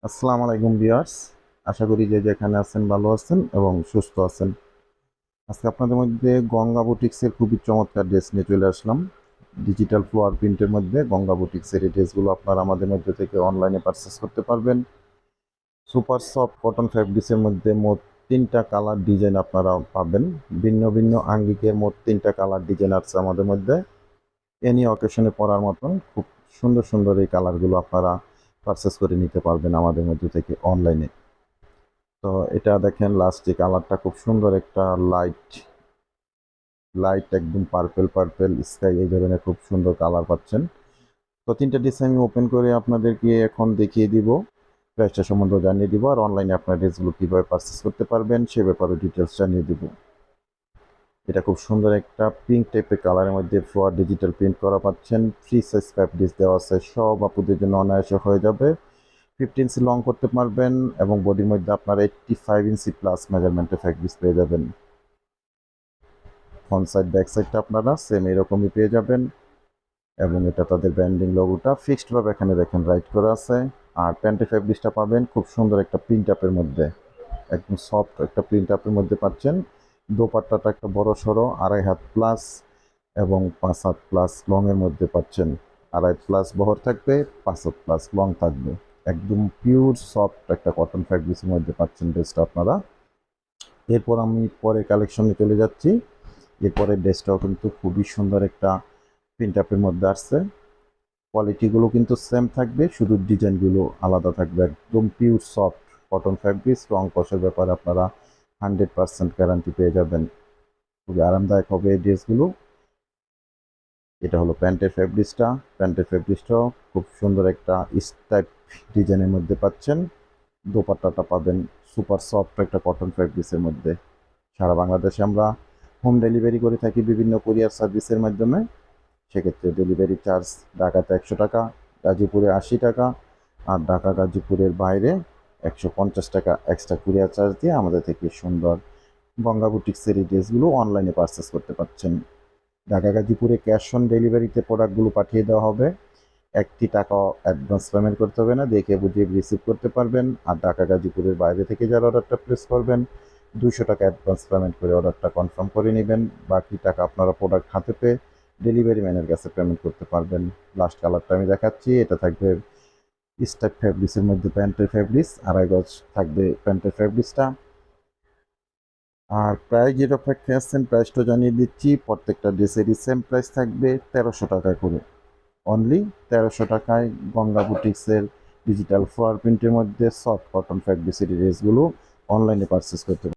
আসসালামু আলাইকুম ভিউয়ার্স। আশা করি যে যেখানে আছেন ভালো আছেন এবং সুস্থ আছেন। আজকে আপনাদের মধ্যে গঙ্গা বুটিক্সের খুবই চমৎকার ড্রেস নিয়ে চলে আসলাম। ডিজিটাল ফ্লোয়ার প্রিন্টের মধ্যে গঙ্গা বুটিক্সের এই ড্রেসগুলো আপনারা আমাদের মধ্যে থেকে অনলাইনে পারচেস করতে পারবেন। সুপার সফট কটন ফ্যাব্রিক্সের মধ্যে মোট 3টা কালার ডিজাইন আপনারা পাবেন। ভিন্ন ভিন্ন আঙ্গিকের মোট 3টা কালার ডিজাইন আছে আমাদের মধ্যে। এনি অকেশনে পরার মতন খুব সুন্দর সুন্দর এই কালারগুলো আপনারা পারচেস করে নিতে পারবেন আমাদের মধ্যে থেকে অনলাইনে। তো এটা দেখেন লাস্ট যে কালারটা খুব সুন্দর একটা লাইট লাইট একদম পার্পেল পার্পেল স্কাই এই ধরনের খুব সুন্দর কালার পাচ্ছেন। তো 3টা ডিস আমি ওপেন করে আপনাদেরকে এখন দেখিয়ে দিব, প্রাইসটা সম্বন্ধে জানিয়ে দিব, আর অনলাইনে আপনার ড্রেসগুলো কীভাবে পারচেস করতে পারবেন সে ব্যাপারে ডিটেলস জানিয়ে দিব। এটা খুব সুন্দর একটা পিঙ্ক টাইপের কালারের মধ্যে ফ্লোয়ার ডিজিটাল প্রিন্ট করা পাচ্ছেন। ফ্রি সাইজ ফ্যাব্রিক দেওয়া আছে, সব আপুদের জন্য অনায়াসে হয়ে যাবে। 15 ইঞ্চি লং করতে পারবেন এবং বডির মধ্যে আপনারা 85 ইঞ্চি প্লাস মেজারমেন্টের ফ্যাব্রিক পেয়ে যাবেন। ফ্রন্ট সাইড ব্যাক সাইডটা আপনারা সেম এরকমই পেয়ে যাবেন এবং এটা তাদের ব্র্যান্ডিং লোগোটা ফিক্সডভাবে এখানে দেখেন রাইট করা আছে। আর প্যান্টের ফ্যাব্রিকটা পাবেন খুব সুন্দর একটা প্রিন্ট আপের মধ্যে, একদম সফট একটা প্রিন্ট আপের মধ্যে পাচ্ছেন। দোপাট্টাটা একটা বড় সড়ো 2.5 হাত প্লাস এবং 5 হাত প্লাস লংয়ের মধ্যে পাচ্ছেন। 2.5 প্লাস বহর থাকবে, 5 হাত প্লাস লং থাকবে। একদম পিওর সফট একটা কটন ফ্যাব্রিক্সের মধ্যে পাচ্ছেন ড্রেসটা আপনারা। এরপর আমি পরে কালেকশনে চলে যাচ্ছি। এরপরের ড্রেসটাও কিন্তু খুবই সুন্দর একটা প্রিন্ট আপের মধ্যে আসছে। কোয়ালিটিগুলো কিন্তু সেম থাকবে, শুধু ডিজাইনগুলো আলাদা থাকবে। একদম পিওর সফট কটন ফ্যাব্রিক্স, রং কষের ব্যাপারে আপনারা 100% গ্যারান্টি পেয়ে যাবেন। খুবই আরামদায়ক হবে এই ড্রেসগুলো। এটা হলো প্যান্টের ফ্যাব্রিক্সটাও খুব সুন্দর একটা স্টাইপ ডিজাইনের মধ্যে পাচ্ছেন। দোপাট্টাটা পাবেন সুপার সফট একটা কটন ফ্যাব্রিক্সের মধ্যে। সারা বাংলাদেশে আমরা হোম ডেলিভারি করে থাকি বিভিন্ন কুরিয়ার সার্ভিসের মাধ্যমে। সেক্ষেত্রে ডেলিভারি চার্জ ঢাকাতে 100 টাকা, গাজীপুরে 80 টাকা, আর ঢাকা গাজীপুরের বাইরে 150 টাকা এক্সট্রা কুরিয়ার চার্জ দিয়ে আমাদের থেকে সুন্দর গঙ্গা বুটিক্সের এই ড্রেসগুলো অনলাইনে পারচেস করতে পারছেন। ঢাকা গাজীপুরে ক্যাশ অন ডেলিভারিতে প্রোডাক্টগুলো পাঠিয়ে দেওয়া হবে। 1টি টাকাও অ্যাডভান্স পেমেন্ট করতে হবে না, দেখে বুঝিয়ে রিসিভ করতে পারবেন। আর ঢাকা গাজীপুরের বাইরে থেকে যারা অর্ডারটা প্লেস করবেন 200 টাকা অ্যাডভান্স পেমেন্ট করে অর্ডারটা কনফার্ম করে নেবেন। বাকি টাকা আপনারা প্রোডাক্ট হাতে পেয়ে ডেলিভারি ম্যানের কাছে পেমেন্ট করতে পারবেন। লাস্ট কালারটা আমি দেখাচ্ছি, এটা থাকবে স্টাইপ ফ্যাব্রিক্সের মধ্যে প্যান্টের ফ্যাব্রিক্স, 2.5 গজ থাকবে প্যান্টের ফ্যাব্রিক্সটা। আর প্রাইস যেটা অপেক্ষায় আসছেন প্রাইসটা জানিয়ে দিচ্ছি, প্রত্যেকটা ড্রেসেরই সেম প্রাইস থাকবে 1300 টাকা করে। অনলি 1300 টাকায় গঙ্গা বুটিক্সের ডিজিটাল ফ্লোয়ার প্রিন্টের মধ্যে সফট কটন ফ্যাব্রিক্সের ড্রেসগুলো অনলাইনে পারচেস করতে